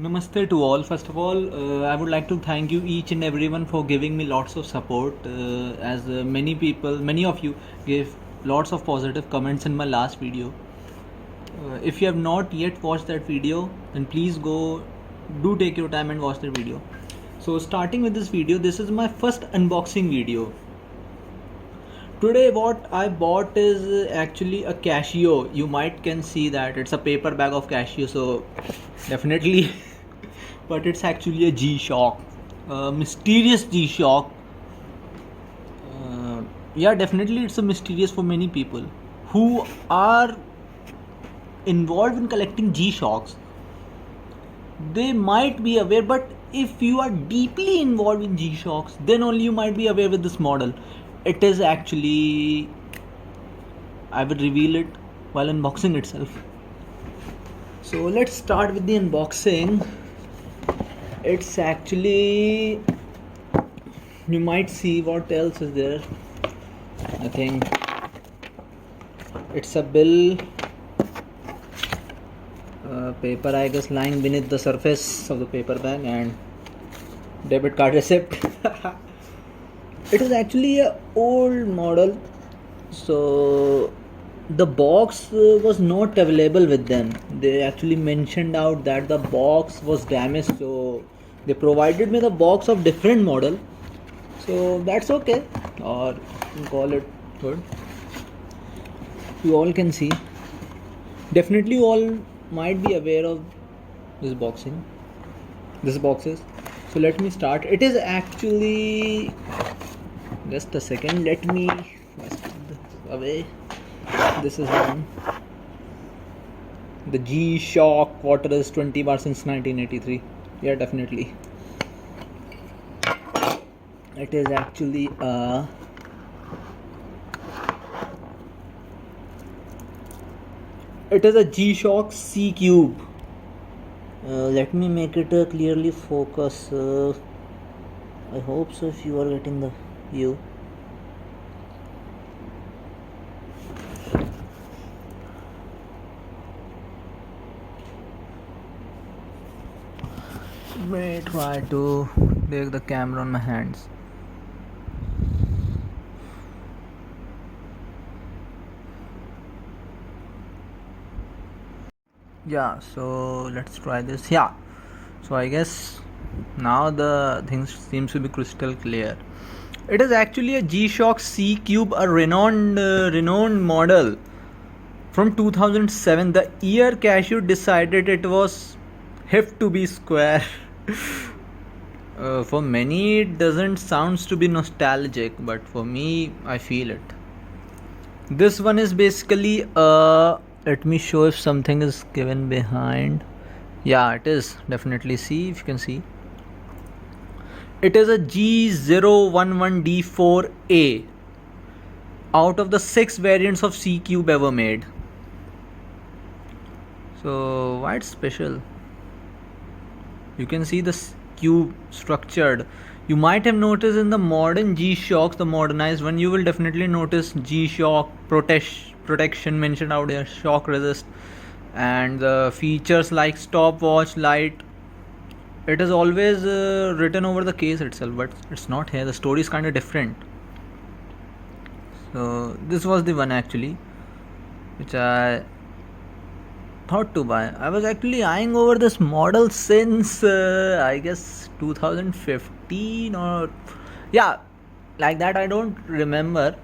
Namaste to all. First of all, I would like to thank you each and everyone for giving me lots of support. As many of you gave lots of positive comments in my last video. If you have not yet watched that video, then please do take your time and watch the video. So starting with this video, this is my first unboxing video. Today what I bought is actually a Casio. You might can see that it's a paper bag of Casio, so definitely but it's actually a G-Shock, a mysterious G-Shock. Yeah, definitely it's a mysterious for many people who are involved in collecting G-Shocks. They might be aware, but if you are deeply involved in G-Shocks, then only you might be aware with this model. It is actually, I will reveal it while unboxing itself. So let's start with the unboxing. It's actually, you might see what else is there. I think it's a bill, paper I guess lying beneath the surface of the paper bag, and debit card receipt. It is actually a old model, so the box was not available with them. They actually mentioned out that the box was damaged, so they provided me the box of different model, so that's okay, or you call it good. You all can see, definitely you all might be aware of this boxes. So let me start. It is actually, just a second, let me first put this away. This is one, the G-Shock Quartz 20 bar since 1983. Yeah, definitely it is actually a G-Shock C Cube. Let me make it clearly focus. I hope so if you are getting the view. May try to take the camera on my hands. Yeah, so let's try this. Yeah, so I guess now the things seems to be crystal clear. It is actually a G-Shock C Cube, a renowned model from 2007. The year Casio decided it was hip to be square. For many it doesn't sounds to be nostalgic, but for me I feel it. This one is basically let me show if something is given behind. Yeah, it is, definitely. See if you can see, it is a G011D4A out of the 6 variants of C Cube ever made. So why it's special? You can see the cube structured. You might have noticed in the modern G-Shocks, the modernized one, you will definitely notice G-Shock protection mentioned out here, shock resist, and the features like stopwatch, light. It is always written over the case itself, but it's not here. The story is kind of different. So this was the one actually which I thought to buy. I was actually eyeing over this model since I guess 2015 or yeah, like that. I don't remember,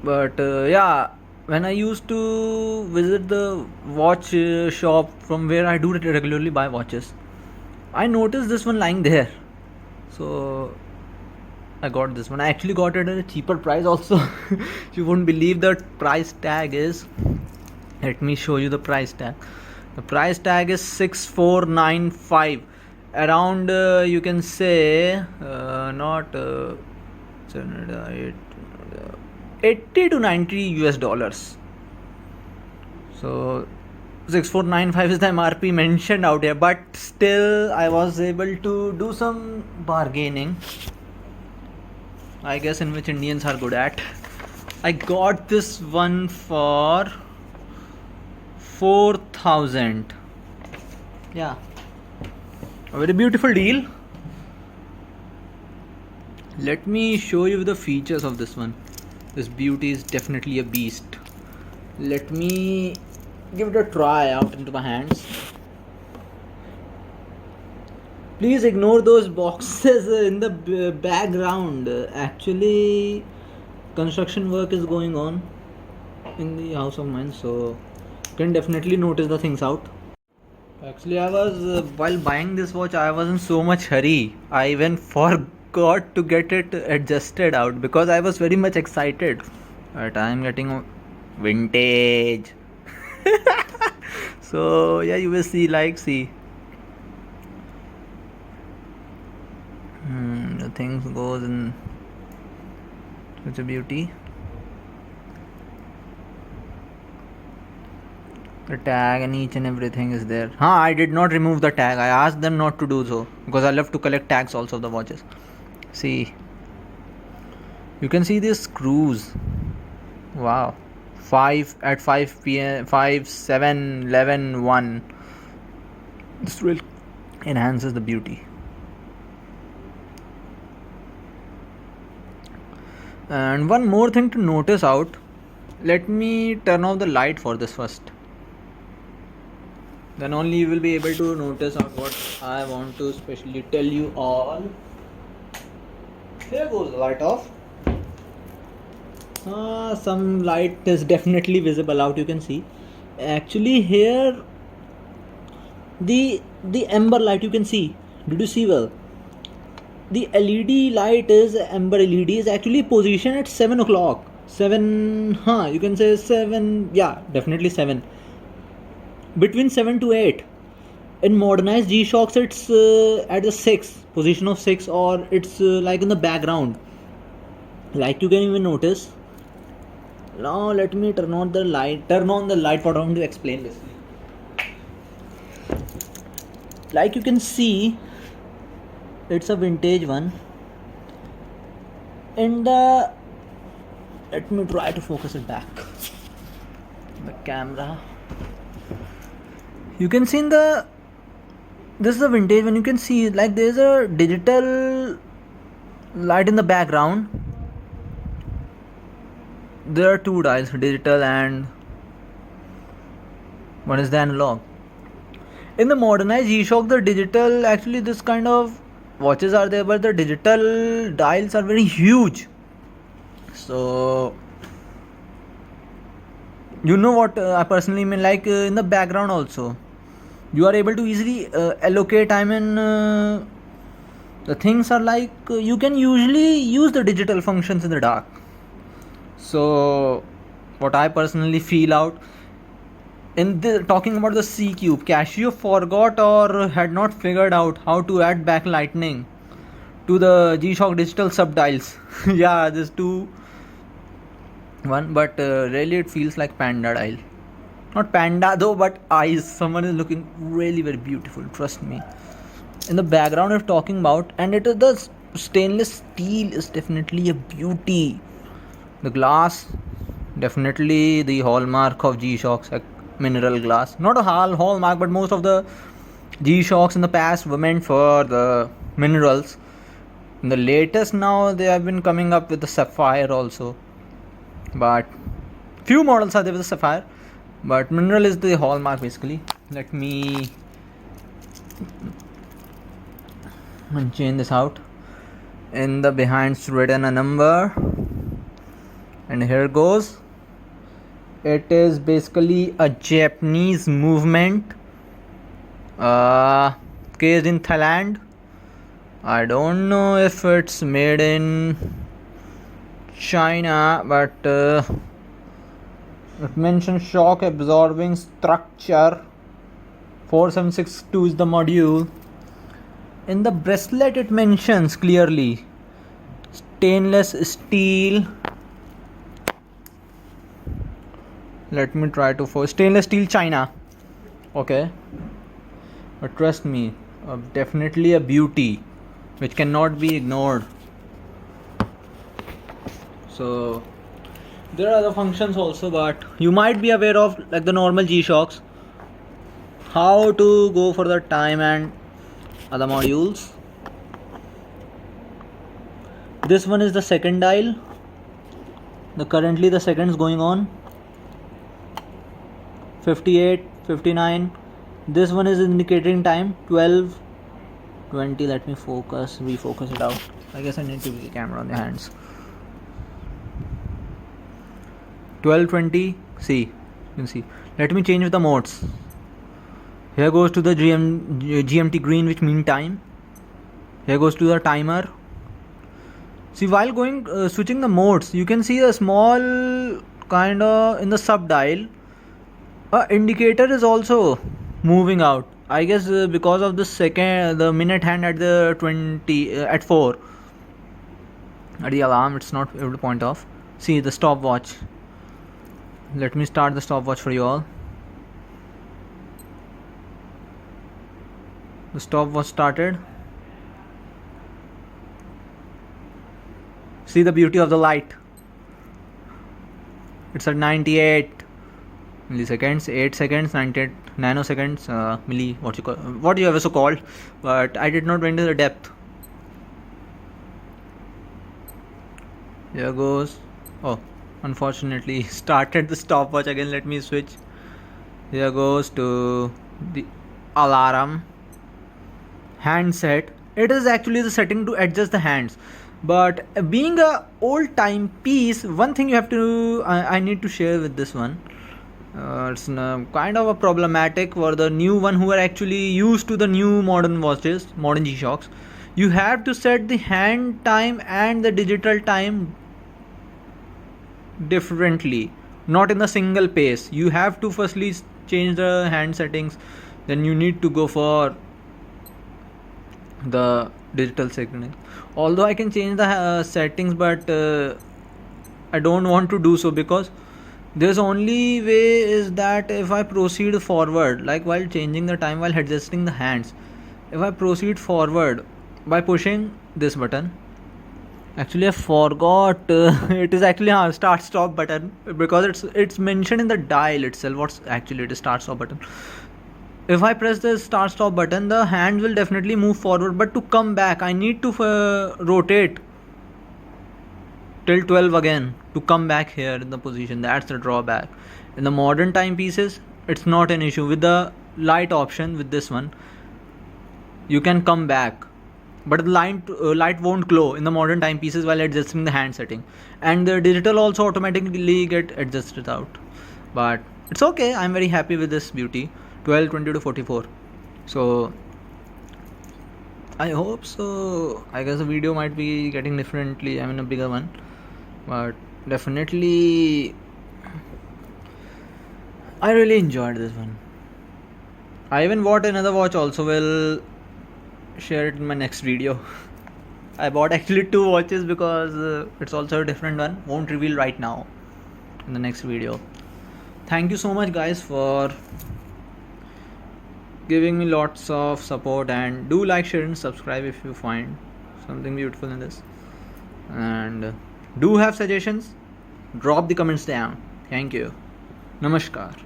but yeah, when I used to visit the watch shop from where I do regularly buy watches, I noticed this one lying there, so I got this one. I actually got it at a cheaper price also. You won't believe the price tag is. Let me show you the price tag. The price tag is 6495, around you can say not 80 to 90 US dollars. So 6495 is the MRP mentioned out here, but still I was able to do some bargaining, I guess, in which Indians are good at. I got this one for 4,000. Yeah, a very beautiful deal. Let me show you the features of this one. This beauty is definitely a beast. Let me give it a try out into my hands. Please ignore those boxes in the background. Actually, construction work is going on in the house of mine, so you can definitely notice the things out. Actually, I was while buying this watch, I was in so much hurry. I even forgot to get it adjusted out because I was very much excited. But I am getting vintage. So yeah, you will see. The things goes in such a beauty. The tag and each and everything is there. I did not remove the tag. I asked them not to do so because I love to collect tags also of the watches. See, you can see these screws. Wow, 5 at 5 p.m. 5, 7, 11, 1. This really enhances the beauty. And one more thing to notice out. Let me turn off the light for this first. Then only you will be able to notice out what I want to specially tell you all. Here goes the light off. Some light is definitely visible out, you can see. Actually here the amber light you can see. Did you see well? The LED light is amber LED is actually positioned at 7 o'clock. 7, you can say 7, yeah, definitely 7. Between 7 to 8. In modernized G-Shocks, it's at the 6, position of 6, or it's like in the background. Like you can even notice. Now let me turn on the light what I want to explain this. Like you can see, it's a vintage one. And let me try to focus it back. The camera. You can see this is a vintage one. You can see like there's a digital light in the background. There are two dials, digital and one is the analog. In the modernized G-Shock, the digital, actually this kind of watches are there, but the digital dials are very huge. So you know what I personally mean, like in the background also you are able to easily allocate. The things are like you can usually use the digital functions in the dark. So what I personally feel out in talking about the C cube, Casio forgot or had not figured out how to add backlighting to the G-Shock digital subdials. Yeah, there's one, but really it feels like panda dial. Not panda though, but eyes. Someone is looking really very beautiful, trust me. In the background if talking about, and it is the stainless steel is definitely a beauty. The glass, definitely the hallmark of G-Shocks, like mineral glass. Not a hallmark, but most of the G-Shocks in the past were meant for the minerals. In the latest now they have been coming up with the sapphire also, but few models are there with the sapphire, but mineral is the hallmark basically. Let me change this out. In the behind's written a number, and here goes. It is basically a Japanese movement, cased in Thailand. I don't know if it's made in China, but it mentions shock absorbing structure. 4762 is the module. In the bracelet it mentions clearly stainless steel. Let me try to for stainless steel China. Okay, but trust me, definitely a beauty which cannot be ignored. So there are other functions also, but you might be aware of like the normal G-Shocks. how to go for the time and other modules. This one is the second dial. Currently the seconds going on 58, 59. This one is indicating time 12, 20. Let me refocus it out. I guess I need to be the camera on the hands. 12:20. See, you can see. Let me change the modes. Here goes to the GMT green, which mean time. Here goes to the timer. See, while switching the modes, you can see a small kind of in the sub dial. Indicator is also moving out. I guess because of the minute hand at the 20 at 4 at the alarm, it's not able to point off. See the stopwatch. Let me start the stopwatch for you all. The stopwatch started. See the beauty of the light. It's at 98 milliseconds, 8 seconds, 98 nanoseconds, what you ever so called, but I did not went into the depth. Here goes. Oh, unfortunately started the stopwatch again. Let me switch. Here goes to the alarm. Handset. It is actually the setting to adjust the hands, but being a old time piece, one thing you have to I need to share with this one. It's kind of a problematic for the new one who are actually used to the new modern watches, modern G-Shocks. You have to set the hand time and the digital time differently, not in a single pace. You have to firstly change the hand settings, then you need to go for the digital settings. Although I can change the settings, but I don't want to do so, because there's only way is that if I proceed forward, like while changing the time, while adjusting the hands, if I proceed forward by pushing this button, actually I forgot it is actually a start stop button, because it's mentioned in the dial itself what's actually it is start stop button. If I press the start stop button, the hand will definitely move forward, but to come back I need to rotate till 12 again to come back here in the position. That's the drawback. In the modern timepieces, it's not an issue. With the light option, with this one, you can come back, but the light won't glow in the modern timepieces while adjusting the hand setting, and the digital also automatically get adjusted out. But it's okay. I'm very happy with this beauty. 12, 20 to 44. So I hope so. I guess the video might be getting differently. I mean a bigger one, but definitely I really enjoyed this one. I even bought another watch also. Will share it in my next video. I bought actually 2 watches because it's also a different one. Won't reveal right now, in the next video. Thank you so much guys for giving me lots of support, and do like, share and subscribe if you find something beautiful in this, and do have suggestions, drop the comments down. Thank you. Namaskar.